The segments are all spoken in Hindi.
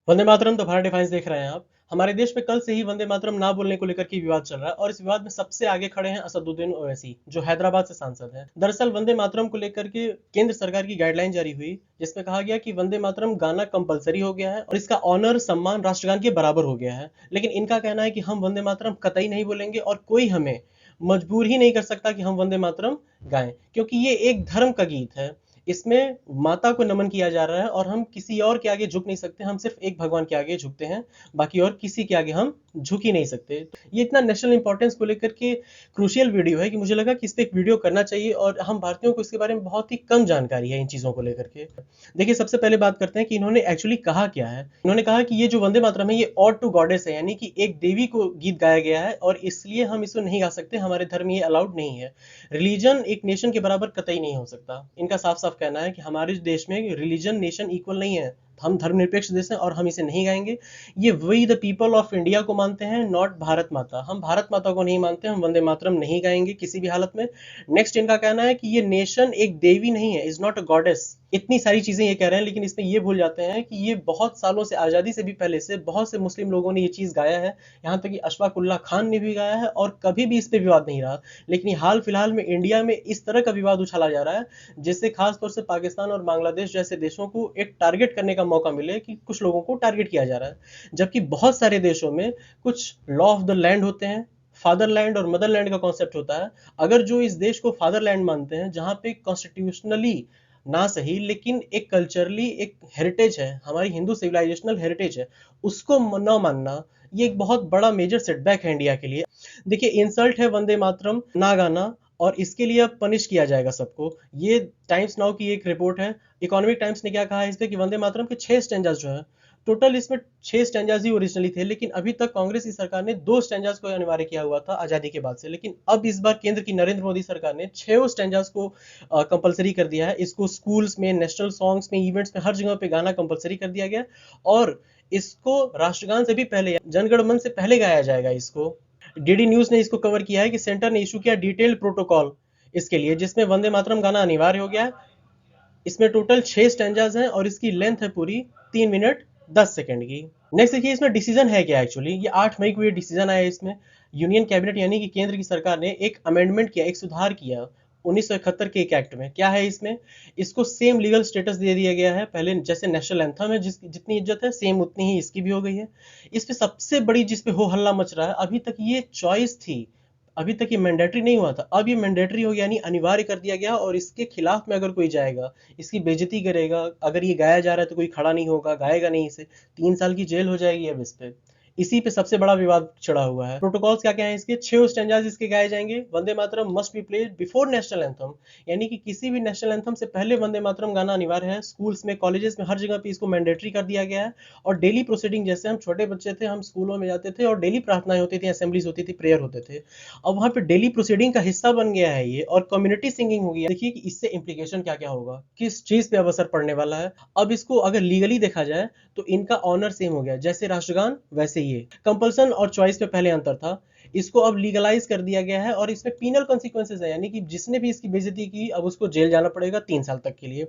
वंदे मातरम तो भारत डिफाइंस देख रहे हैं आप। हमारे देश में कल से ही वंदे मातरम ना बोलने को लेकर के विवाद चल रहा है और इस विवाद में सबसे आगे खड़े हैं असदुद्दीन ओवैसी, जो हैदराबाद से सांसद हैं। दरअसल वंदे मातरम को लेकर के केंद्र सरकार की गाइडलाइन जारी हुई, जिसमें कहा गया कि वंदे मातरम गाना कंपलसरी हो गया है और इसका ऑनर सम्मान राष्ट्रगान के बराबर हो गया है। लेकिन इनका कहना है कि हम वंदे मातरम कतई नहीं बोलेंगे और कोई हमें मजबूर ही नहीं कर सकता कि हम वंदे मातरम गाएं, क्योंकि ये एक धर्म का गीत है। इसमें माता को नमन किया जा रहा है और हम किसी और के आगे झुक नहीं सकते। हम सिर्फ एक भगवान के आगे झुकते हैं, बाकी और किसी के आगे हम झुक ही नहीं सकते। ये इतना नेशनल इंपॉर्टेंस को लेकर के क्रूशियल वीडियो है कि मुझे लगा कि इस पे एक वीडियो करना चाहिए और हम भारतीयों को इसके बारे में बहुत ही कम जानकारी है इन चीज़ों को लेकर के। देखिए, सबसे पहले बात करते हैं कि इन्होंने एक्चुअली कहा क्या है। इन्होंने कहा कि ये जो वंदे मातरम है ये ऑड टू गॉडेस है, यानी कि एक देवी को गीत गाया गया है और इसलिए हम इसको नहीं गा सकते, हमारे धर्म में ये अलाउड नहीं है। रिलीजन एक नेशन के बराबर कतई नहीं हो सकता। इनका साफ-साफ कहना है कि हमारे देश में रिलीजन नेशन इक्वल नहीं है। हम धर्मनिरपेक्ष देश हैं और हम इसे नहीं गाएँगे। ये we the people of India को मानते हैं, नॉट भारत माता। हम भारत माता को नहीं मानते, हम वंदे मातरम नहीं गाएँगे किसी भी हालत में। नेक्स्ट इनका कहना है कि ये नेशन एक देवी नहीं है, इज़ नॉट अ गॉडेस। इतनी सारी चीज़ें ये कह रहे हैं, लेकिन इसमें ये भूल जाते हैं कि ये बहुत सालों से, आज़ादी से भी पहले से बहुत से मुस्लिम लोगों ने ये चीज़ गाया है। यहाँ तक कि अशफाक उल्लाह खान ने भी गाया है और कभी भी इस पे विवाद नहीं रहा। लेकिन हाल फिलहाल में इंडिया में इस तरह का विवाद उछाला जा रहा है, जिससे खास तौर से पाकिस्तान और बांग्लादेश जैसे देशों को एक टारगेट करने का मौका मिले कि कुछ लोगों को टारगेट किया जा रहा है। जबकि बहुत सारे देशों में कुछ लॉ ऑफ द लैंड होते हैं, फादरलैंड और मदरलैंड का कॉन्सेप्ट होता है। अगर जो इस देश को फादरलैंड मानते हैं, जहाँ पे कॉन्स्टिट्यूशनली ना सही लेकिन एक कल्चरली एक हेरिटेज है, हमारी हिंदू सिविलाइजेशनल हेरिटेज है, उसको न मानना, ये एक बहुत बड़ा मेजर सेटबैक है इंडिया के लिए। देखिए, इंसल्ट है वंदे मातरम ना गाना और इसके लिए अब पनिश किया जाएगा सबको। ये टाइम्स नाउ की एक रिपोर्ट है। इकोनॉमिक टाइम्स ने क्या कहा है इस पे कि वंदे मातरम के 6 स्टैंजास जो है, टोटल इसमें 6 स्टैंजास ही ओरिजिनली थे, लेकिन अभी तक कांग्रेस की सरकार ने 2 स्टैंजास को अनिवार्य किया हुआ था आजादी के बाद से। लेकिन अब इस बार केंद्र की नरेंद्र मोदी सरकार ने 6 स्टैंजास को कंपलसरी कर दिया है। इसको स्कूल्स में, नेशनल सॉन्ग्स में, इवेंट्स में, हर जगह पे गाना कंपलसरी कर दिया गया और इसको राष्ट्रगान से भी पहले, जनगण मन से पहले गाया जाएगा इसको। डीडी न्यूज़ ने इसको कवर किया है कि सेंटर ने इशू किया डिटेल्ड प्रोटोकॉल इसके लिए, जिसमें वंदे मातरम गाना अनिवार्य हो गया है। इसमें टोटल 6 स्टैंजास हैं और इसकी लेंथ है पूरी 3 मिनट 10 सेकंड की। नेक्स्ट देखिए, इसमें डिसीजन है क्या एक्चुअली। ये 8 मई को ये डिसीजन आया। इसमें यूनियन कैबिनेट यानी कि केंद्र की सरकार ने एक अमेंडमेंट किया, एक सुधार किया 1971 के एक एक्ट में। क्या है इसमें, इसको सेम लीगल स्टेटस दे दिया गया है। पहले जैसे नेशनल एंथम है, जितनी इज्जत है सेम उतनी ही इसकी भी हो गई है। इस पे सबसे बड़ी जिस पे हो हल्ला मच रहा है, अभी तक ये चॉइस थी, अभी तक ये मैंडेटरी नहीं हुआ था, अब ये मैंडेटरी हो गया, यानी अनिवार्य कर दिया गया। और इसके खिलाफ में अगर कोई जाएगा, इसकी बेइज्जती करेगा, अगर ये गाया जा रहा है तो कोई खड़ा नहीं होगा, गाएगा नहीं इसे, 3 साल की जेल हो जाएगी अब इस पे। इसी पे सबसे बड़ा विवाद चढ़ा हुआ है। प्रोटोकॉल्स क्या क्या है इसके, 6 स्टैंजास इसके गाए जाएंगे। Vande Mataram must be played before national anthem, यानी कि किसी भी नेशनल एंथम से पहले वंदे मातरम गाना अनिवार्य है। स्कूल्स में, कॉलेजेस में, हर जगह पे इसको मैंडेटरी कर दिया गया है। और डेली प्रोसीडिंग, जैसे हम छोटे बच्चे थे, हम स्कूलों में जाते थे और डेली प्रार्थनाएं होती थी, असेंबलीज होती थी, प्रेयर होते थे, अब वहां पे डेली प्रोसीडिंग का हिस्सा बन गया है ये, और कम्युनिटी सिंगिंग हो गया। देखिए कि इससे इंप्लीकेशन क्या क्या होगा, किस चीज पे अब असर पड़ने वाला है। अब इसको अगर लीगली देखा जाए तो इनका ऑनर सेम हो गया, जैसे राष्ट्रगान वैसे ये। कंपल्सन और चॉइस पे पहले अंतर था, इसको अब लीगलाइज कर दिया गया है और इसमें पीनल कॉन्सिक्वेंसेज है, यानी कि जिसने भी इसकी बेइज्जती की अब उसको जेल जाना पड़ेगा 3 साल तक के लिए।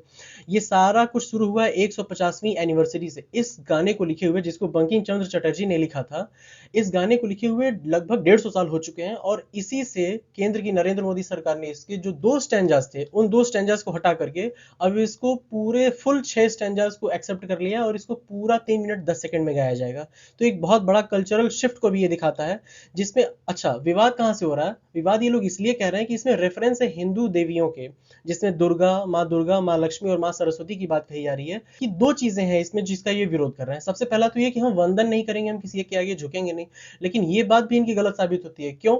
ये सारा कुछ शुरू हुआ है 150वीं एनिवर्सरी से। इस गाने को लिखे हुए, जिसको बंकिम चंद्र चटर्जी ने लिखा था, इस गाने को लिखे हुए लगभग 150 साल हो चुके हैं। और इसी से केंद्र की नरेंद्र मोदी सरकार ने इसके जो 2 स्टैंजास थे, उन 2 स्टैंजास को हटा करके अब इसको पूरे फुल 6 स्टैंजास को एक्सेप्ट कर लिया और इसको पूरा 3 मिनट 10 सेकंड में गाया जाएगा। तो एक बहुत बड़ा कल्चरल शिफ्ट को भी ये दिखाता है, जिसमें अच्छा विवाद कहां से हो रहा है। विवाद ये लोग इसलिए कह रहे हैं कि इसमें रेफरेंस है हिंदू देवियों के, जिसमें दुर्गा, माँ लक्ष्मी और माँ सरस्वती की बात कही जा रही है। कि 2 चीजें हैं इसमें जिसका ये विरोध कर रहे हैं। सबसे पहला तो ये कि हम वंदन नहीं करेंगे, हम किसी के आगे झुकेंगे नहीं। लेकिन ये बात भी इनकी गलत साबित होती है। क्यों?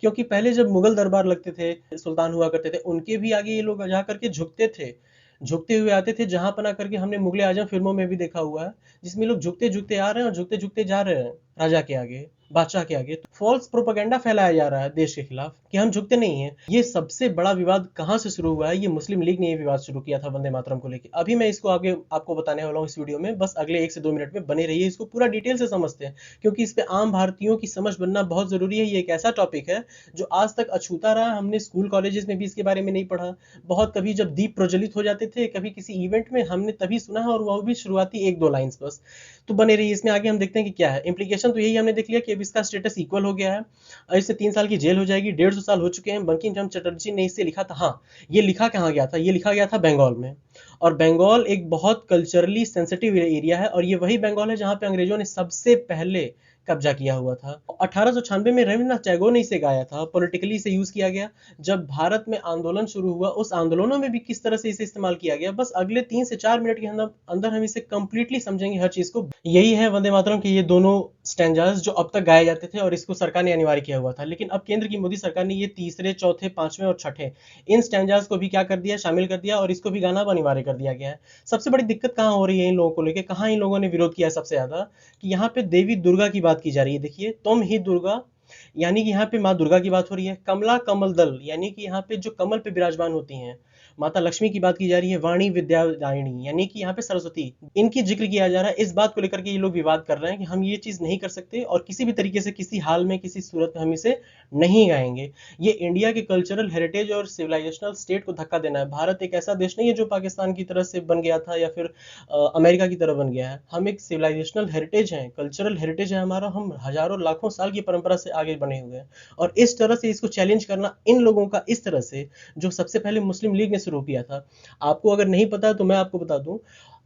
क्योंकि पहले जब मुगल दरबार लगते थे, सुल्तान हुआ करते थे, उनके भी आगे ये लोग जा करके झुकते थे, झुकते हुए आते थे। जहां पना करके हमने मुगले आजम फिल्मों में भी देखा हुआ है, जिसमें लोग झुकते झुकते आ रहे हैं और झुकते झुकते जा रहे हैं राजा के आगे। बादशाह के आगे। तो फॉल्स प्रोपेगेंडा फैलाया जा रहा है देश के खिलाफ कि हम झुकते नहीं हैं। ये सबसे बड़ा विवाद कहाँ से शुरू हुआ है? ये मुस्लिम लीग ने ये विवाद शुरू किया था वंदे मातरम को लेके। अभी मैं इसको आगे आपको बताने वाला हूँ इस वीडियो में, बस अगले 1 से 2 मिनट में बने रहिए, इसको पूरा डिटेल से समझते हैं, क्योंकि इस पे आम भारतीयों की समझ बनना बहुत ज़रूरी है। ये एक ऐसा टॉपिक है जो आज तक अछूता रहा, हमने स्कूल कॉलेजेस में भी इसके बारे में नहीं पढ़ा। बहुत कभी जब दीप प्रज्वलित हो जाते थे, कभी किसी इवेंट में, हमने तभी सुना है, और वो भी शुरुआती 1-2 लाइन्स बस। तो बने रहिए, इसमें आगे हम देखते हैं कि क्या है। इम्प्लीकेशन तो यही हमने देख लिया कि अब इसका स्टेटस इक्वल हो गया है, और इससे 3 साल की जेल हो जाएगी, 150 साल हो चुके हैं। बंकिम चंद्र चटर्जी ने इसे लिखा था। हाँ, ये लिखा कहाँ गया था? ये लिखा गया था बंगाल में, और बंगाल एक बहुत कल्चरली सेंसिटिव एरिया है, और ये वही बंगाल है जहाँ पे अंग्रेजों ने सबसे पहले कब्जा किया हुआ था। 1896 में रविन्द्रनाथ टैगोर ने इसे गाया था, पॉलिटिकली इसे यूज किया गया। जब भारत में आंदोलन शुरू हुआ, उस आंदोलनों में भी किस तरह से इसे इस्तेमाल किया गया, बस अगले 3 से 4 मिनट के अंदर अंदर हम इसे कंप्लीटली समझेंगे हर चीज को। यही है वंदे मातरम के ये दोनों स्टैंजास जो अब तक गाए जाते थे, और इसको सरकार ने अनिवार्य किया हुआ था। लेकिन अब केंद्र की मोदी सरकार ने ये तीसरे, चौथे, पांचवें और छठे इन स्टैंजास को भी क्या कर दिया, शामिल कर दिया, और इसको भी गाना अब अनिवार्य कर दिया गया है। सबसे बड़ी दिक्कत कहाँ हो रही है इन लोगों को लेकर, कहाँ इन लोगों ने विरोध किया सबसे ज्यादा, कि यहाँ पे देवी दुर्गा की बात की जा रही है। देखिए, तुम ही दुर्गा, यानी कि यहाँ पे माँ दुर्गा की बात हो रही है। कमला कमल दल, यानी कि यहाँ पे जो कमल पे विराजमान होती हैं माता लक्ष्मी की बात की जा रही है। वाणी विद्यादायिनी, यानी कि यहाँ पे सरस्वती, इनकी जिक्र किया जा रहा है। इस बात को लेकर के ये लोग विवाद कर रहे हैं कि हम ये चीज नहीं कर सकते, और किसी भी तरीके से, किसी हाल में, किसी सूरत में हम इसे नहीं गाएंगे। ये इंडिया के कल्चरल हेरिटेज और सिविलाइजेशनल स्टेट को धक्का देना है। भारत एक ऐसा देश नहीं है जो पाकिस्तान की तरह से बन गया था या फिर अमेरिका की तरह बन गया है। हम एक सिविलाइजेशनल हेरिटेज हैं, कल्चरल हेरिटेज है हमारा। हम हजारों लाखों साल की परंपरा से आगे बने हुए हैं, और इस तरह से इसको चैलेंज करना इन लोगों का, इस तरह से, जो सबसे पहले मुस्लिम लीग ने शुरू किया था। आपको अगर नहीं पता तो मैं आपको बता दूं,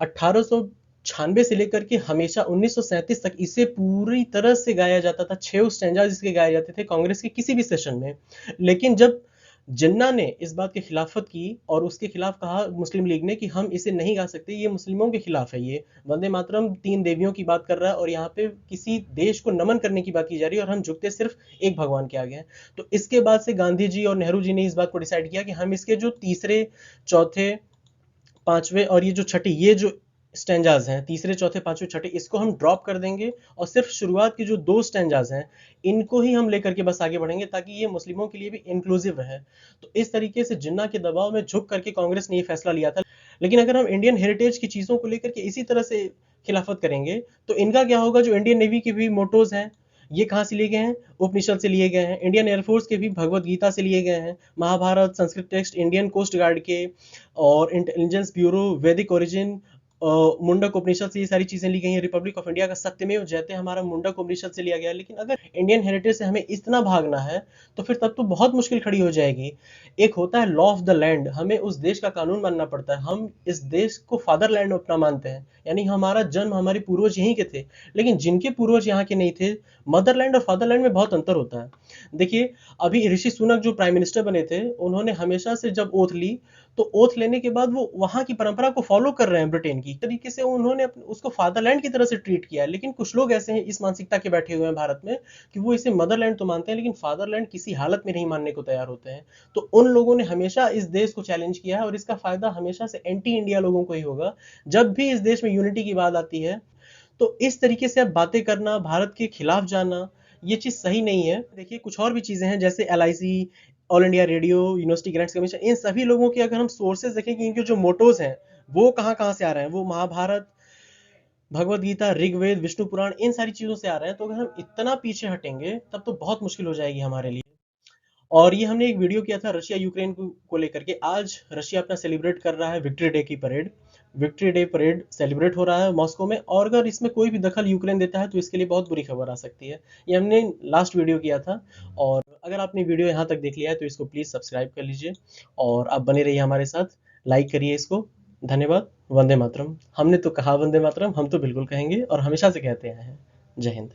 1896 से लेकर के हमेशा 1937 तक इसे पूरी तरह से गाया जाता था। 6 स्टैंजा इसके गाए जाते थे कांग्रेस के किसी भी सेशन में। लेकिन जब जिन्ना ने इस बात की खिलाफत की और उसके खिलाफ कहा मुस्लिम लीग ने कि हम इसे नहीं गा सकते, ये मुस्लिमों के खिलाफ है, ये वंदे मातरम 3 देवियों की बात कर रहा है, और यहाँ पे किसी देश को नमन करने की बात की जा रही है, और हम झुकते सिर्फ एक भगवान के आगे हैं। तो इसके बाद से गांधी जी और नेहरू जी ने इस बात को डिसाइड किया कि हम इसके जो तीसरे, चौथे, पांचवे और ये जो छठी, ये जो स्टैंजाज हैं, तीसरे, चौथे, पांचवे, छठे, इसको हम ड्रॉप कर देंगे, और सिर्फ शुरुआत की जो 2 स्टैंजाज हैं इनको ही हम लेकर के बस आगे बढ़ेंगे, ताकि ये मुस्लिमों के लिए भी इंक्लूसिव रहे। तो इस तरीके से जिन्ना के दबाव में झुक करके कांग्रेस ने ये फैसला लिया था। लेकिन अगर हम इंडियन हेरिटेज की चीजों को लेकर के इसी तरह से खिलाफत करेंगे, तो इनका क्या होगा? जो इंडियन नेवी के भी मोटोज हैं, ये कहाँ से लिए गए हैं? उपनिषद से लिए गए हैं। इंडियन एयरफोर्स के भी भगवत गीता से लिए गए हैं। Mahabharata, Sanskrit text, Indian coast guard के और intelligence bureau, Vedic origin, Mundaka Upanishad से ये सारी चीजें ली गई हैं। रिपब्लिक ऑफ इंडिया का सत्यमेव जयते हमारा मुंडक उपनिषद से लिया गया है। लेकिन अगर इंडियन हेरिटेज से हमें इतना भागना है, तो फिर तब तो बहुत मुश्किल खड़ी हो जाएगी। एक होता है लॉ ऑफ द लैंड, हमें उस देश का कानून मानना पड़ता है। हम इस देश को फादरलैंड अपना मानते हैं, यानी हमारा जन्म, हमारे पूर्वज यहीं के थे। लेकिन जिनके पूर्वज यहाँ के नहीं थे, मदरलैंड और फादरलैंड में बहुत अंतर होता है। देखिए, अभी ऋषि सुनक जो प्राइम मिनिस्टर बने थे, उन्होंने हमेशा से जब ओथ ली, तो ओथ लेने के बाद वो वहां की परंपरा को फॉलो कर रहे हैं ब्रिटेन की तरीके से। उन्होंने उसको फादरलैंड की तरह से ट्रीट किया है। लेकिन कुछ लोग ऐसे हैं इस मानसिकता के बैठे हुए हैं भारत में, कि वो इसे मदरलैंड तो मानते हैं, लेकिन फादरलैंड किसी हालत में नहीं मानने को तैयार होते हैं। तो उन लोगों ने हमेशा इस देश को चैलेंज किया है, और इसका फायदा हमेशा से एंटी इंडिया लोगों को ही होगा। जब भी इस देश में यूनिटी की बात आती है, तो इस तरीके से अब बातें करना, भारत के खिलाफ जाना, ये चीज सही नहीं है। देखिए, कुछ और भी चीजें हैं, जैसे LIC, all India radio, university grants commission, इन सभी लोगों के अगर हम सोर्सेज देखें कि इनके जो मोटोज हैं वो कहाँ कहाँ से आ रहे हैं, वो महाभारत, भगवत गीता, ऋग्वेद, विष्णु पुराण, इन सारी चीजों से आ रहे हैं। तो अगर हम इतना पीछे हटेंगे, तब तो बहुत मुश्किल हो जाएगी हमारे लिए। और ये हमने एक वीडियो किया था रशिया यूक्रेन को लेकर के। आज रशिया अपना सेलिब्रेट कर रहा है विक्ट्री डे की parade. Victory day parade celebrate हो रहा है मॉस्को में, और अगर इसमें कोई भी दखल यूक्रेन देता है तो इसके लिए बहुत बुरी खबर आ सकती है। ये हमने लास्ट वीडियो किया था। और अगर आपने वीडियो यहाँ तक देख लिया है तो इसको प्लीज सब्सक्राइब कर लीजिए, और आप बने रहिए हमारे साथ, लाइक करिए इसको। धन्यवाद। वंदे मातरम। हमने तो कहा वंदे मातरम, हम तो बिल्कुल कहेंगे और हमेशा से कहते आए हैं। जय हिंद।